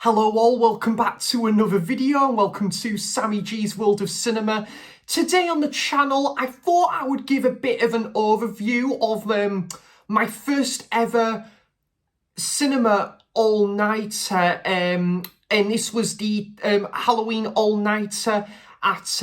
Hello all, welcome back to another video and welcome to Sammy G's World of Cinema. Today on the channel, I thought I would give a bit of an overview of my first ever cinema all-nighter, and this was the Halloween all-nighter at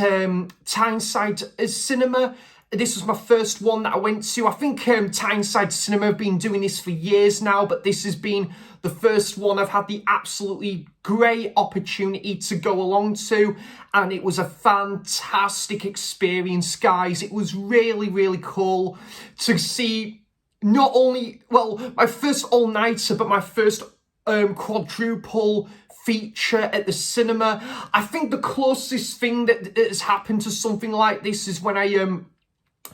Tyneside Cinema. This was my first one that I went to. I think Tyneside Cinema have been doing this for years now, but this has been the first one I've had the absolutely great opportunity to go along to, and it was a fantastic experience, guys. It was really, really cool to see not only, well, my first all-nighter, but my first quadruple feature at the cinema. I think the closest thing that has happened to something like this is when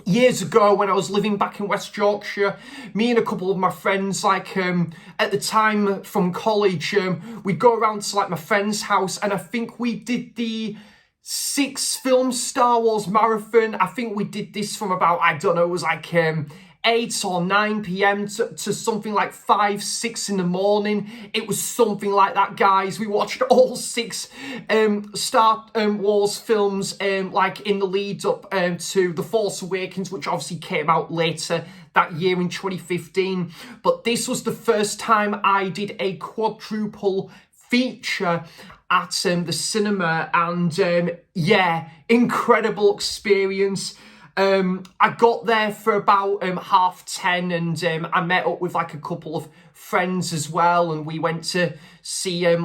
years ago, when I was living back in West Yorkshire, me and a couple of my friends, at the time from college, we'd go around to my friend's house, and I think we did the 6-film Star Wars marathon. I think we did this from about, I don't know, it was 8 or 9 p.m. to something like 5, 6 in the morning. It was something like that, guys. We watched all 6 Star Wars films in the lead up to The Force Awakens, which obviously came out later that year in 2015. But this was the first time I did a quadruple feature at the cinema, and yeah, incredible experience. I got there for about 10:30, and I met up with a couple of friends as well, and we went to see we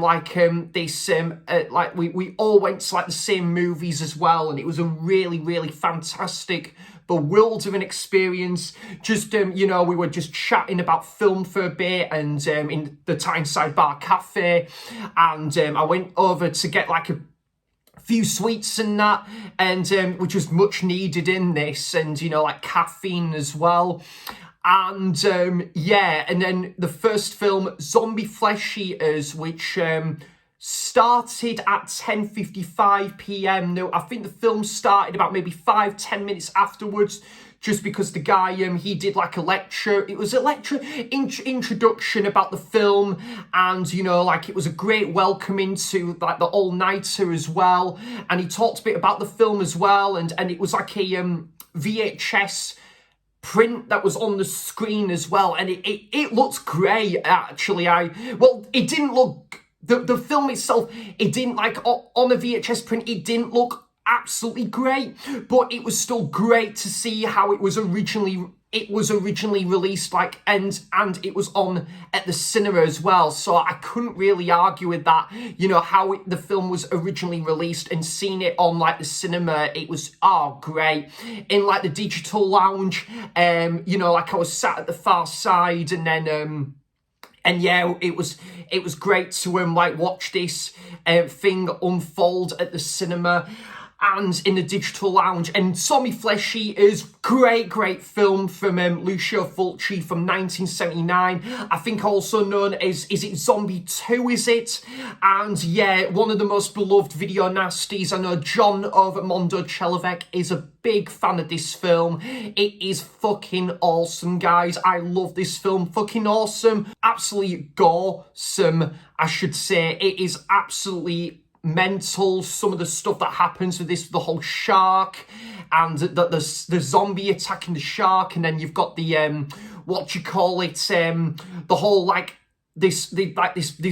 all went to the same movies as well, and it was a really, really fantastic, bewildering experience. Just we were just chatting about film for a bit, and in the Tyneside Bar Cafe, and I went over to get a few sweets and that, and which was much needed in this, and caffeine as well. And yeah, and then the first film, Zombie Flesh Eaters, which started at 10:55 p.m. No, I think the film started about maybe 5-10 minutes afterwards, just because the guy, he did a lecture. It was a lecture introduction about the film, and it was a great welcome into the all-nighter as well, and he talked a bit about the film as well, and it was a VHS print that was on the screen as well, and it looked great, actually. It didn't look, the film itself, it didn't on the VHS print, it didn't look absolutely great, but it was still great to see how it was originally released, and it was on at the cinema as well. So I couldn't really argue with that, how the film was originally released, and seeing it on the cinema, it was great. In the digital lounge, I was sat at the far side, and then and yeah, it was great to watch this thing unfold at the cinema and in the digital lounge. And Zombie Flesh Eaters, great film from Lucio Fulci from 1979. I think also known as, is it Zombie 2, is it? And yeah, one of the most beloved video nasties. I know John over at Mondo Chelovek is a big fan of this film. It is fucking awesome, guys. I love this film. Fucking awesome. Absolutely goresome, I should say. It is absolutely mental, some of the stuff that happens with this, the whole shark, and the zombie attacking the shark, and then you've got the the whole this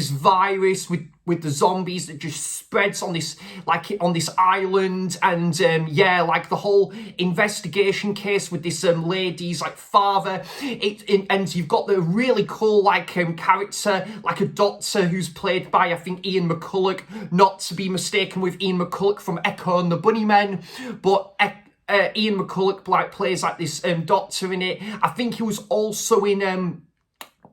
virus with the zombies that just spreads on this island, and yeah, the whole investigation case with this lady's father. And you've got the really cool character, a doctor who's played by, I think, Ian McCulloch, not to be mistaken with Ian McCulloch from Echo and the Bunnymen, but Ian McCulloch plays this doctor in it. I think he was also in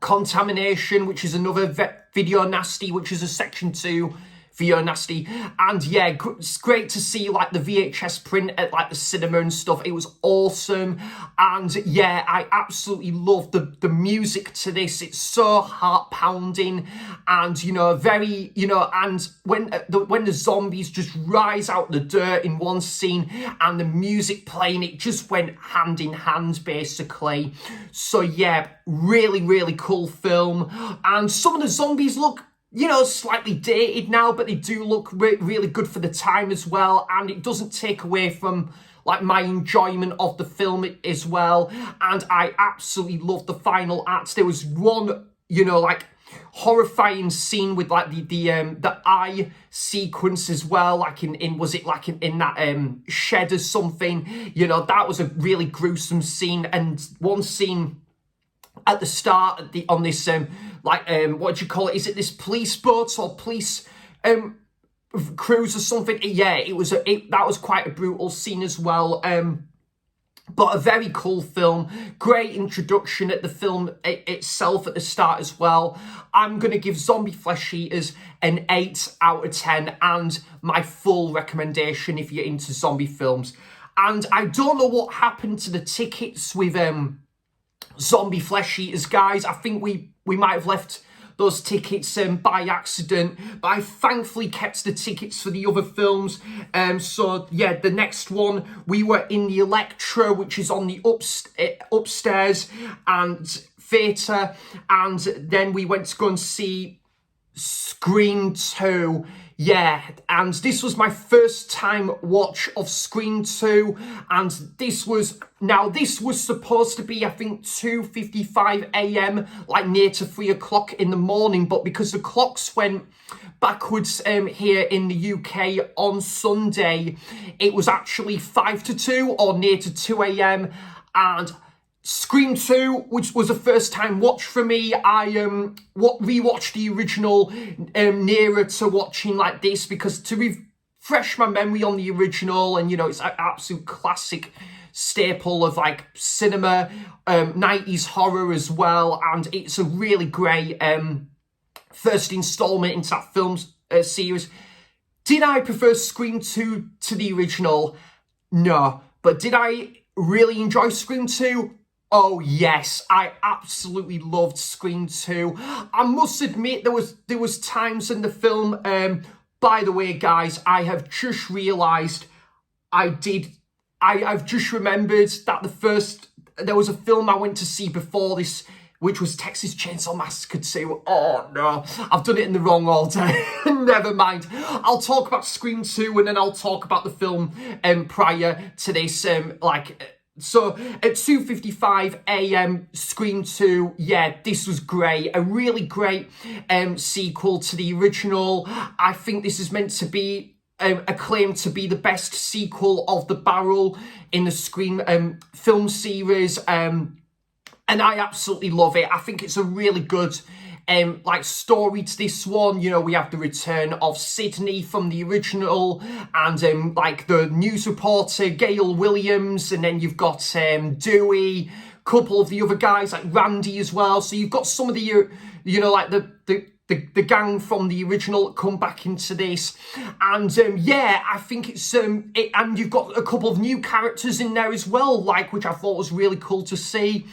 Contamination, which is another video nasty, which is a section 2 video nasty. And yeah, it's great to see the VHS print at the cinema and stuff. It was awesome, and yeah, I absolutely love the music to this. It's so heart pounding, and very and when the zombies just rise out the dirt in one scene, and the music playing, it just went hand in hand basically. So yeah, really, really cool film, and some of the zombies look you know, slightly dated now, but they do look really good for the time as well. And it doesn't take away from, like, my enjoyment of the film as well. And I absolutely loved the final act. There was one, you know, like, horrifying scene with, like, the eye sequence as well, like was it like in that shed or something, you know, that was a really gruesome scene. And one scene at the start on this what do you call it, is it this police boat or police cruise or something? Yeah, that was quite a brutal scene as well. But a very cool film, great introduction at the film itself at the start as well. I'm going to give Zombie Flesh Eaters an 8 out of 10 and my full recommendation if you're into zombie films. And I don't know what happened to the tickets with Zombie Flesh Eaters, guys. I think we might have left those tickets by accident, but I thankfully kept the tickets for the other films. So yeah, the next one, we were in the Electro, which is on the upstairs and theatre, and then we went to go and see Scream 2. Yeah, and this was my first time watch of Scream 2, and this was supposed to be, I think, 2:55 a.m, like near to 3 o'clock in the morning, but because the clocks went backwards here in the UK on Sunday, it was actually 5 to 2 or near to 2 a.m, and Scream 2, which was a first time watch for me, I rewatched the original nearer to watching like this, because to refresh my memory on the original, and you know, it's an absolute classic staple of like cinema, 90s horror as well, and it's a really great first installment into that film series. Did I prefer Scream 2 to the original? No. But did I really enjoy Scream 2? Oh yes, I absolutely loved Scream 2. I must admit there was times in the film, by the way guys, I have just realised I've just remembered that there was a film I went to see before this, which was Texas Chainsaw Massacre 2. Oh no, I've done it in the wrong order. Never mind. I'll talk about Scream 2 and then I'll talk about the film prior to this, so at 2:55 a.m, Scream 2, yeah, this was great. A really great sequel to the original. I think this is meant to be acclaimed to be the best sequel of the barrel in the Scream film series. And I absolutely love it. I think it's a really good story to this one. You know, we have the return of Sydney from the original, and the news reporter Gail Williams, and then you've got Dewey, a couple of the other guys like Randy as well. So you've got some of the the gang from the original come back into this, and yeah, I think it's and you've got a couple of new characters in there as well, which I thought was really cool to see.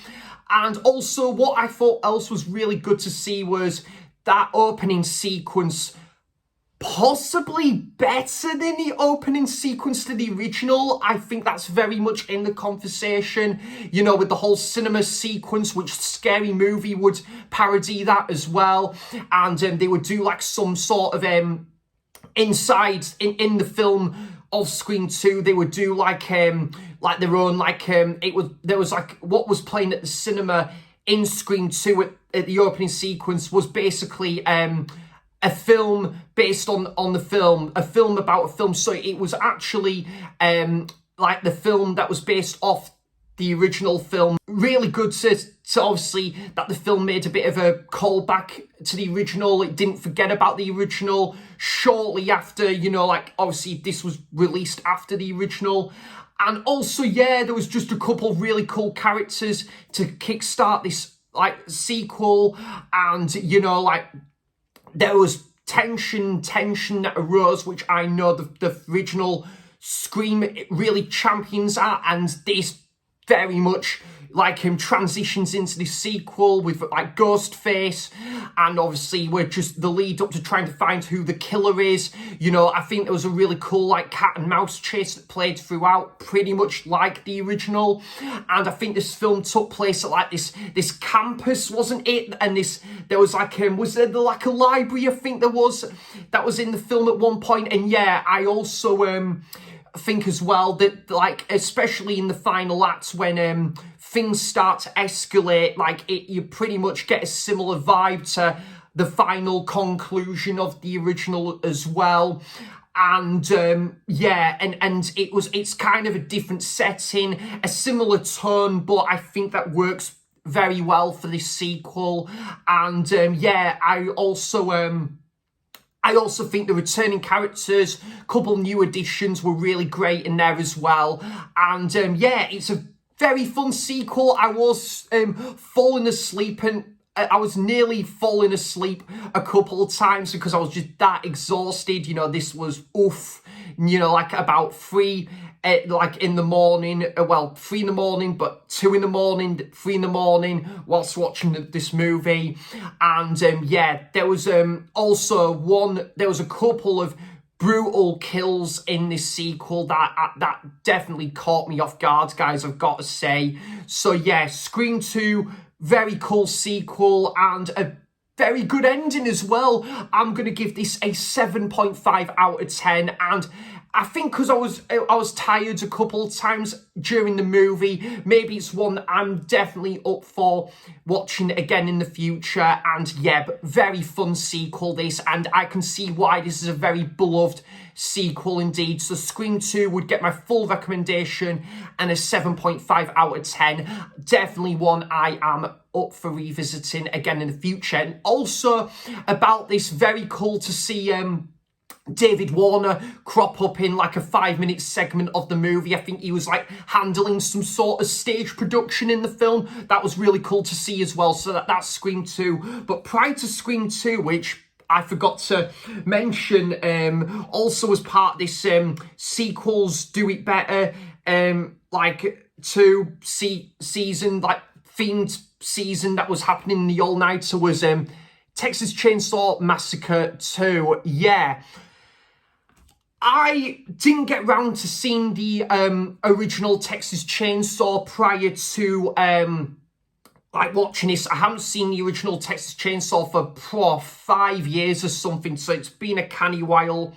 And also, what I thought else was really good to see was that opening sequence, possibly better than the opening sequence to the original. I think that's very much in the conversation, you know, with the whole cinema sequence, which Scary Movie would parody that as well. And they would do like some sort of inside in the film of Scream 2, they would do like their own there was what was playing at the cinema in Scream 2 at the opening sequence was basically a film based on the film, a film about a film. So it was actually the film that was based off the original film. Really good to obviously that the film made a bit of a callback to the original. It didn't forget about the original shortly after, you know, obviously this was released after the original. And also, yeah, there was just a couple of really cool characters to kickstart this sequel. And, you know, there was tension that arose, which I know the original Scream really champions at, and this very much, like transitions into this sequel with like Ghostface, and obviously we're just the lead up to trying to find who the killer is. You know, I think there was a really cool like cat and mouse chase that played throughout, pretty much like the original. And I think this film took place at like this campus, wasn't it? And there was like was there like a library, I think there was, that was in the film at one point. And yeah, I also think as well that, like, especially in the final acts when things start to escalate, like you pretty much get a similar vibe to the final conclusion of the original as well. And yeah, and it's kind of a different setting, a similar tone, but I think that works very well for this sequel. And yeah, I also think the returning characters, couple new additions were really great in there as well. And yeah, it's a very fun sequel. I was falling asleep, and I was nearly falling asleep a couple of times because I was just that exhausted. You know, this was you know, like about 3 like in the morning, well, 3 in the morning, but 2 in the morning, 3 in the morning whilst watching this movie. And yeah, there was also there was a couple of brutal kills in this sequel that definitely caught me off guard, guys, I've got to say. So yeah, Scream 2, very cool sequel and a very good ending as well. I'm going to give this a 7.5 out of 10, and I think because I was tired a couple of times during the movie, maybe it's one that I'm definitely up for watching again in the future. And yeah, but very fun sequel this, and I can see why this is a very beloved sequel indeed. So Scream 2 would get my full recommendation and a 7.5 out of 10. Definitely one I am up for revisiting again in the future. And also about this, very cool to see David Warner crop up in like a 5-minute segment of the movie. I think he was like handling some sort of stage production in the film. That was really cool to see as well. So that's Scream 2. But prior to Scream 2, which I forgot to mention, also as part of this sequels do it better, like 2 season, like themed season that was happening in the all-nighter was Texas Chainsaw Massacre 2. Yeah. I didn't get round to seeing the original Texas Chainsaw prior to like watching this. I haven't seen the original Texas Chainsaw for 5 years or something, so it's been a canny while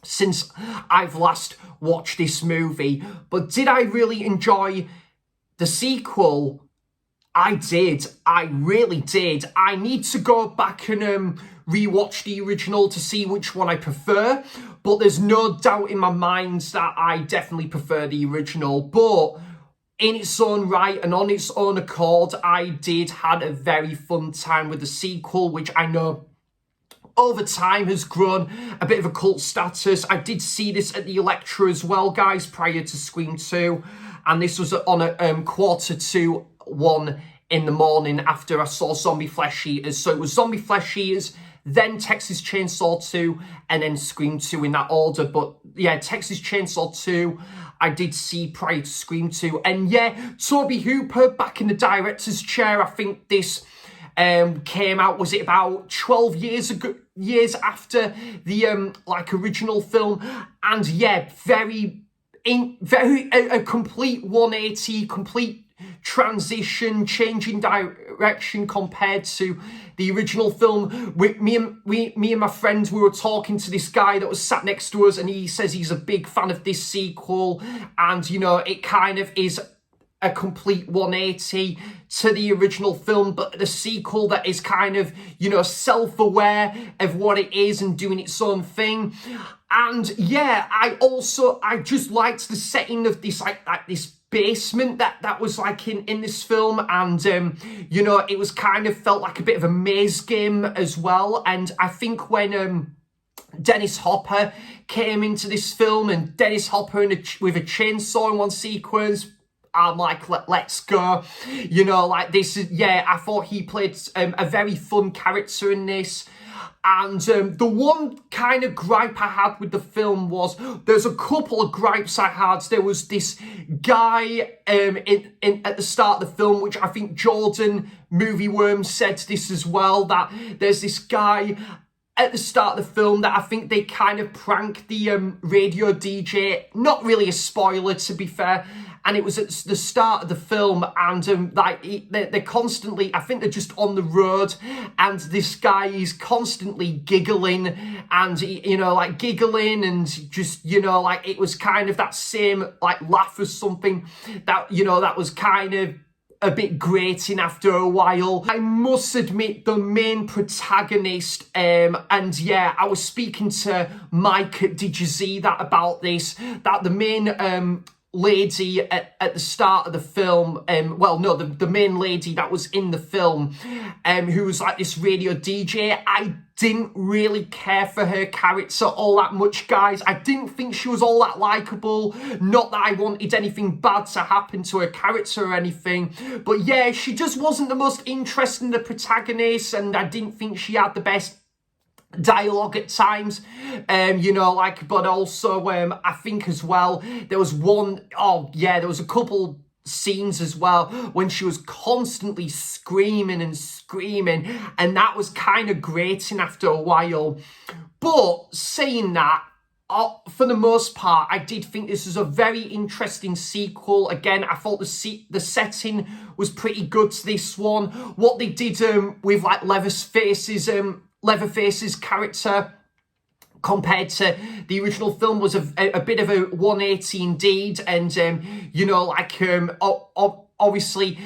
since I've last watched this movie. But did I really enjoy the sequel? I did. I really did. I need to go back and rewatch the original to see which one I prefer. But there's no doubt in my mind that I definitely prefer the original. But in its own right and on its own accord, I did had a very fun time with the sequel, which I know over time has grown a bit of a cult status. I did see this at the Electra as well, guys, prior to Scream 2. And this was on a 1:45 in the morning after I saw Zombie Flesh Eaters. So it was Zombie Flesh Eaters, then Texas Chainsaw 2, and then Scream 2 in that order. But yeah, Texas Chainsaw 2, I did see prior to Scream 2. And yeah, Tobe Hooper back in the director's chair. I think this came out, was it about 12 years after the like original film? And yeah, a complete 180, complete transition, changing direction compared to the original film. Me and my friends, we were talking to this guy that was sat next to us, and he says he's a big fan of this sequel, and you know, it kind of is a complete 180 to the original film, but the sequel that is kind of, you know, self-aware of what it is and doing its own thing. And yeah, I just liked the setting of this, like this basement that was like in this film. And you know, it was kind of felt like a bit of a maze game as well. And I think when Dennis Hopper came into this film, and Dennis Hopper with a chainsaw in one sequence, I'm like, let's go. You know, like this is, yeah, I thought he played a very fun character in this. And the one kind of gripe I had with the film was, there's a couple of gripes I had. There was this guy at the start of the film, which I think Jordan Movie Worm said this as well, that there's this guy at the start of the film that I think they kind of pranked the radio DJ. Not really a spoiler, to be fair. And it was at the start of the film, and they're constantly, I think they're just on the road, and this guy is constantly giggling, and giggling, and just, it was kind of that same laugh or something that, that was kind of a bit grating after a while. I must admit, the main protagonist, and yeah, I was speaking to Mike at Did You See That about this, that the main lady at the start of the film, the main lady that was in the film, who was like this radio DJ, I didn't really care for her character all that much, guys. I didn't think she was all that likeable. Not that I wanted anything bad to happen to her character or anything, but yeah, she just wasn't the most interesting the protagonist, and I didn't think she had the best dialogue at times, but also I think as well there was there was a couple scenes as well when she was constantly screaming, and that was kind of grating after a while. But saying that, for the most part, I did think this was a very interesting sequel. Again, I thought the setting was pretty good to this one. What they did with Leatherface's character compared to the original film was a bit of a 180 indeed, and obviously,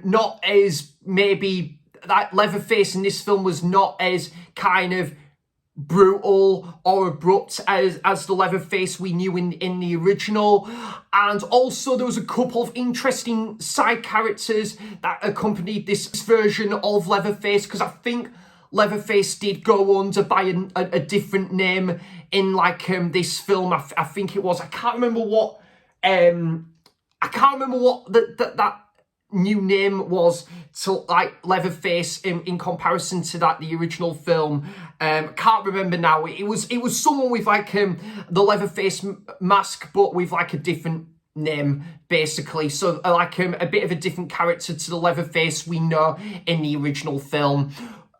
not as, maybe that Leatherface in this film was not as kind of brutal or abrupt as the Leatherface we knew in the original. And also there was a couple of interesting side characters that accompanied this version of Leatherface, because I think Leatherface did go under by a different name in this film. I think it was, I can't remember what that new name was to Leatherface in comparison to the original film. Can't remember now. It was someone with the Leatherface mask, but with a different name, basically. So a bit of a different character to the Leatherface we know in the original film.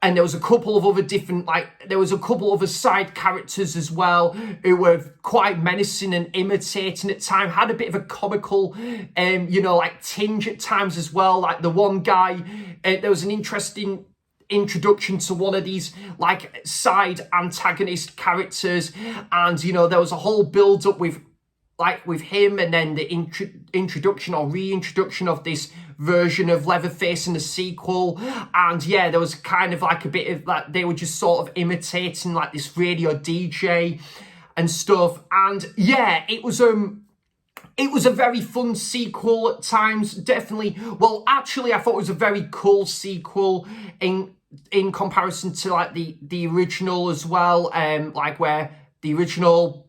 And there was a couple of other different, there was a couple of other side characters as well who were quite menacing and imitating at times, had a bit of a comical, tinge at times as well. Like the one guy, there was an interesting introduction to one of these side antagonist characters, and there was a whole build up with him, and then the introduction or reintroduction of this version of Leatherface in the sequel. And yeah, there was kind of a bit of they were just sort of imitating this radio DJ and stuff. And yeah, it was a very fun sequel at times, definitely. Well, actually, I thought it was a very cool sequel in comparison to the original as well. Where the original,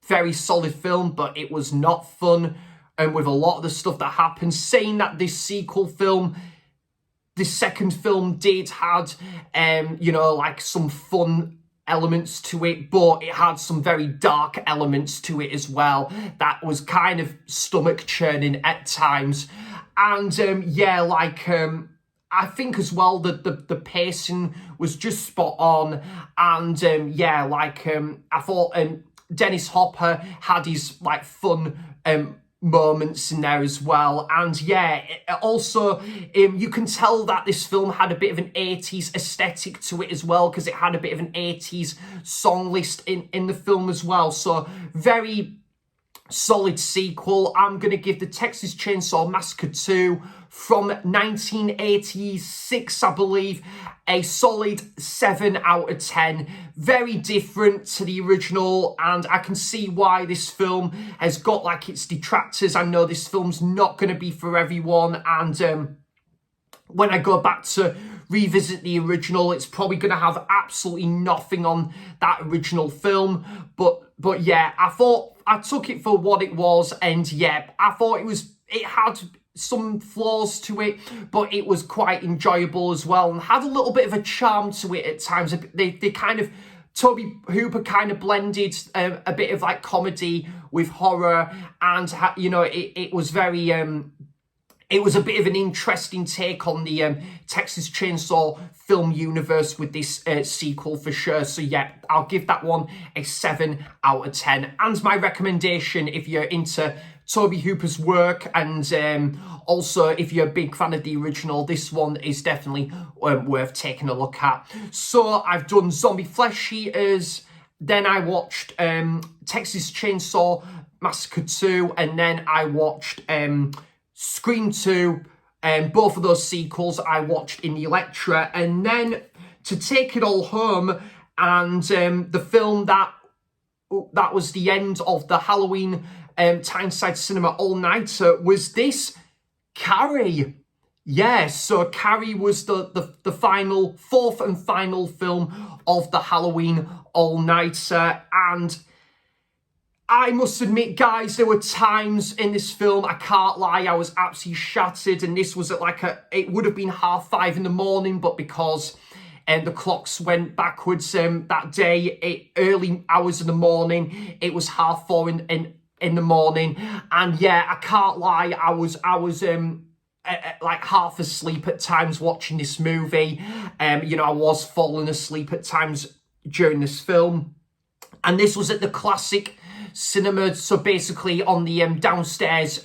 very solid film, but it was not fun, and with a lot of the stuff that happened. Saying that this second film did had some fun elements to it, but it had some very dark elements to it as well that was kind of stomach churning at times. And I think as well that the pacing was just spot on, and I thought Dennis Hopper had his fun moments in there as well. And yeah, also you can tell that this film had a bit of an 80s aesthetic to it as well, because it had a bit of an 80s song list in the film as well. So very solid sequel. I'm going to give the Texas Chainsaw Massacre 2 from 1986, I believe, a solid 7 out of 10. Very different to the original, and I can see why this film has got its detractors. I know this film's not going to be for everyone, and when I go back to revisit the original, it's probably going to have absolutely nothing on that original film. But yeah, I thought I took it for what it was, and yeah, I thought it some flaws to it, but it was quite enjoyable as well, and had a little bit of a charm to it at times. They kind of, Toby Hooper kind of blended a bit of like comedy with horror, and you know, it was very it was a bit of an interesting take on the Texas Chainsaw film universe with this sequel for sure. So yeah, I'll give that one a 7 out of 10. And my recommendation, if you're into Toby Hooper's work, and also if you're a big fan of the original, this one is definitely worth taking a look at. So I've done Zombie Flesh Eaters, then I watched Texas Chainsaw Massacre 2, and then I watched Scream 2, and both of those sequels I watched in the Electra. And then to take it all home, and the film that was the end of the Halloween Tyneside Cinema all-nighter was this, Carrie. Yeah, so Carrie was the final, fourth and final film of the Halloween all-nighter, and I must admit, guys, there were times in this film, I can't lie, I was absolutely shattered, and this was at like it would have been 5:30 in the morning, but because the clocks went backwards that day, early hours in the morning, it was 4:30 in the morning, and yeah, I can't lie, I was like half asleep at times watching this movie. You know, I was falling asleep at times during this film, and this was at the Classic Cinema, so basically on the downstairs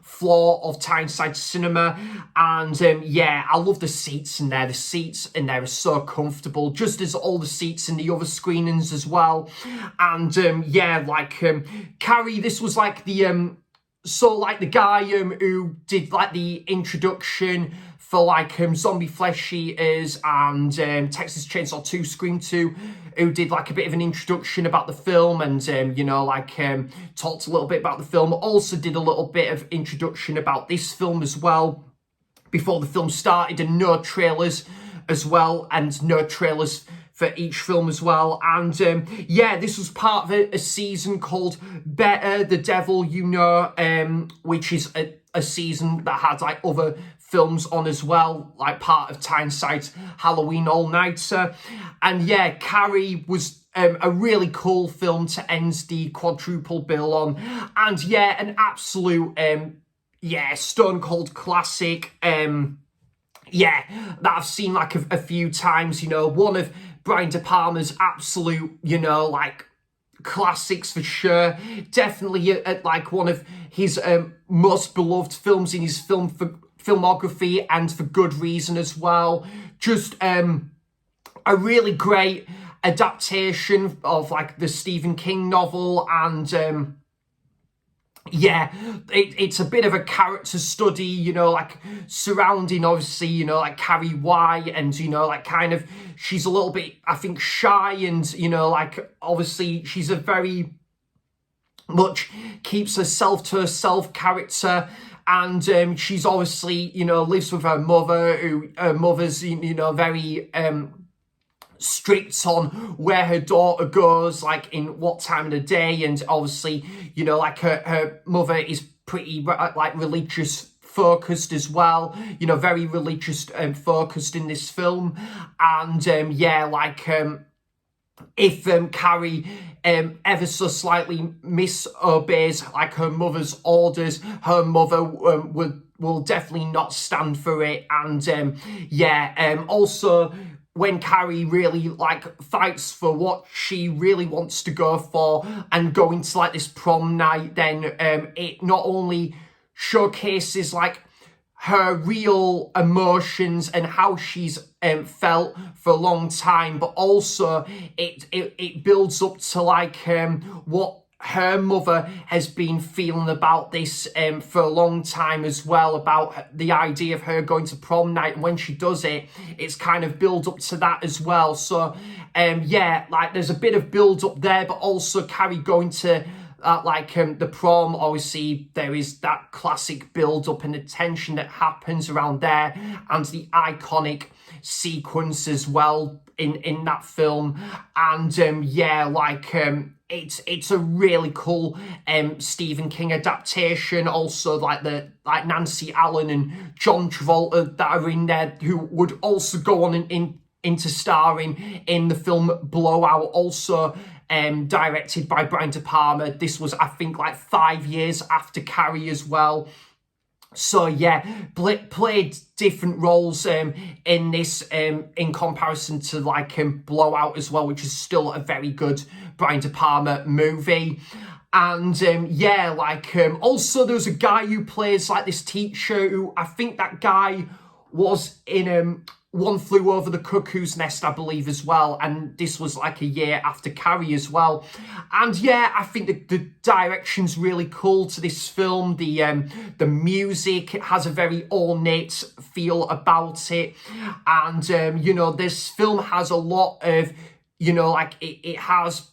floor of Tyneside Cinema. And yeah, I love the seats in there. The seats in there are so comfortable, just as all the seats in the other screenings as well. And yeah, like Carrie, this was like the so like the guy who did like the introduction for like Zombie Flesh Eaters and Texas Chainsaw 2, Scream 2, who did like a bit of an introduction about the film, and you know, like talked a little bit about the film, also did a little bit of introduction about this film as well before the film started, and no trailers as well, and no trailers for each film as well. And yeah, this was part of a season called Better the Devil You Know, which is a season that had like other films on as well, like part of Tyneside's Halloween all-nighter. And yeah, Carrie was a really cool film to end the quadruple bill on. And yeah, an absolute yeah, stone cold classic. Yeah, that I've seen like a few times, you know, one of Brian De Palma's absolute, you know, like classics for sure. Definitely like one of his most beloved films in his filmography, and for good reason as well. Just a really great adaptation of like the Stephen King novel, and yeah, it's a bit of a character study, you know, like surrounding obviously, you know, like Carrie Y, and you know, like kind of she's a little bit, I think, shy, and you know, like obviously she's a very much keeps herself to herself character. And she's obviously, you know, lives with her mother, who her mother's, you know, very strict on where her daughter goes, like in what time of the day. And obviously, you know, like her mother is pretty like religious focused as well, you know, very religious focused in this film. And yeah, like if Carrie ever so slightly misobeys like her mother's orders, her mother will definitely not stand for it. And yeah, also when Carrie really like fights for what she really wants to go for and going to like this prom night, then it not only showcases like her real emotions and how she's felt for a long time, but also it builds up to like what her mother has been feeling about this for a long time as well, about the idea of her going to prom night. And when she does it, it's kind of build up to that as well. So yeah, like there's a bit of build up there, but also Carrie going to the prom, obviously there is that classic build up and the tension that happens around there, and the iconic sequence as well in that film. And yeah, like it's a really cool Stephen King adaptation. Also, like Nancy Allen and John Travolta that are in there, who would also go on into starring in the film Blowout, also directed by Brian De Palma. This was, I think, like 5 years after Carrie as well. So yeah, played different roles in this in comparison to like Blowout as well, which is still a very good Brian De Palma movie. And yeah, like also there's a guy who plays like this teacher who, I think that guy was in One Flew Over the Cuckoo's Nest, I believe, as well. And this was like a year after Carrie as well. And yeah, I think the direction's really cool to this film. The music, it has a very ornate feel about it. And, you know, this film has a lot of, you know, like it has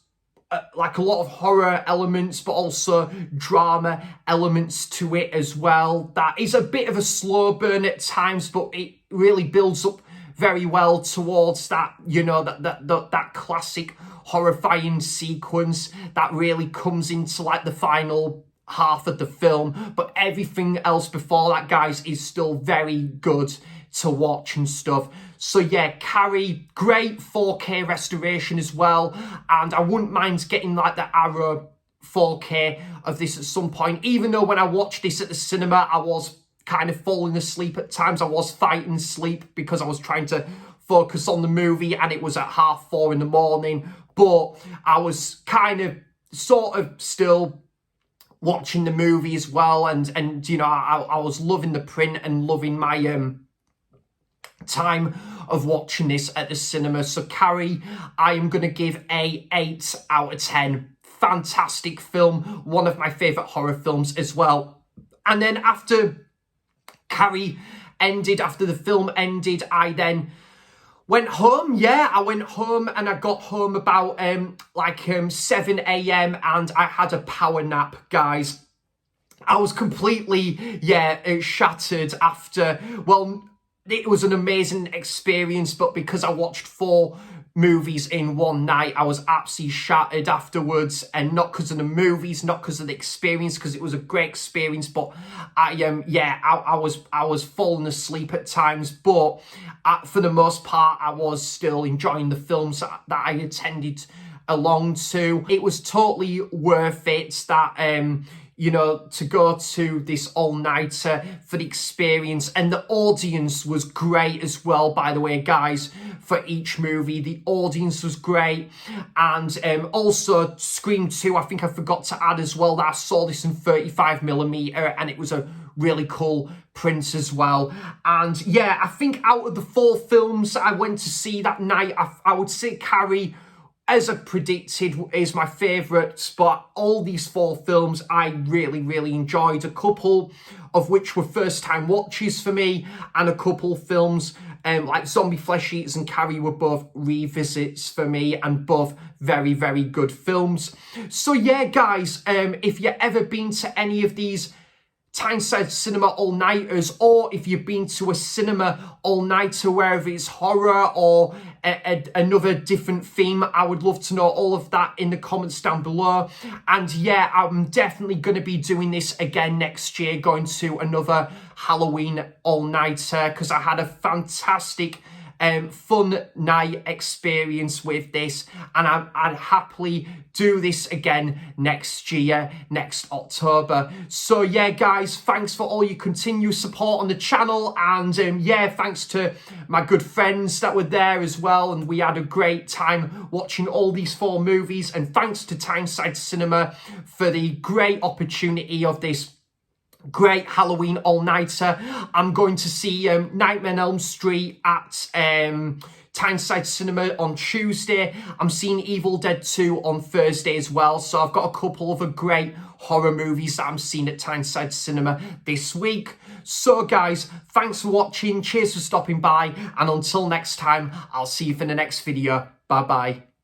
like a lot of horror elements, but also drama elements to it as well. That is a bit of a slow burn at times, but it really builds up very well towards that, you know, that classic horrifying sequence that really comes into like the final half of the film. But everything else before that, guys, is still very good to watch and stuff. So yeah, Carrie, great 4K restoration as well. And I wouldn't mind getting like the Arrow 4K of this at some point, even though when I watched this at the cinema, I was kind of falling asleep at times. I was fighting sleep because I was trying to focus on the movie, and it was at 4:30 in the morning. But I was kind of sort of still watching the movie as well, and you know, I was loving the print and loving my time of watching this at the cinema. So Carrie, I am going to give a 8 out of 10. Fantastic film, one of my favourite horror films as well. And then after Carrie ended, after the film ended, I then went home. Yeah, I went home, and I got home about 7 a.m. and I had a power nap, guys. I was completely, shattered after, well, it was an amazing experience, but because I watched 4 movies in one night, I was absolutely shattered afterwards. And not because of the movies, not because of the experience, because it was a great experience, but I was falling asleep at times, but for the most part, I was still enjoying the films that I attended along to. It was totally worth it that you know, to go to this all-nighter for the experience. And the audience was great as well, by the way, guys, for each movie. The audience was great. And also, Scream 2, I think I forgot to add as well that I saw this in 35mm, and it was a really cool print as well. And yeah, I think out of the 4 films I went to see that night, I would say Carrie, as I predicted, is my favourite, but all these 4 films I really, really enjoyed. A couple of which were first-time watches for me, and a couple films like Zombie Flesh Eaters and Carrie were both revisits for me, and both very, very good films. So yeah, guys, if you've ever been to any of these Tyneside cinema all-nighters, or if you've been to a cinema all-nighter, wherever it's horror or another different theme, I would love to know all of that in the comments down below. And yeah, I'm definitely going to be doing this again next year, going to another Halloween all-nighter, because I had a fantastic fun night experience with this, and I'd happily do this again next year, next October. So yeah, guys, thanks for all your continued support on the channel, and yeah, thanks to my good friends that were there as well, and we had a great time watching all these 4 movies. And thanks to Tyneside Cinema for the great opportunity of this great Halloween all-nighter. I'm going to see Nightmare on Elm Street at Tyneside Cinema on Tuesday. I'm seeing Evil Dead 2 on Thursday as well. So I've got a couple of great horror movies that I'm seeing at Tyneside Cinema this week. So guys, thanks for watching. Cheers for stopping by. And until next time, I'll see you for the next video. Bye-bye.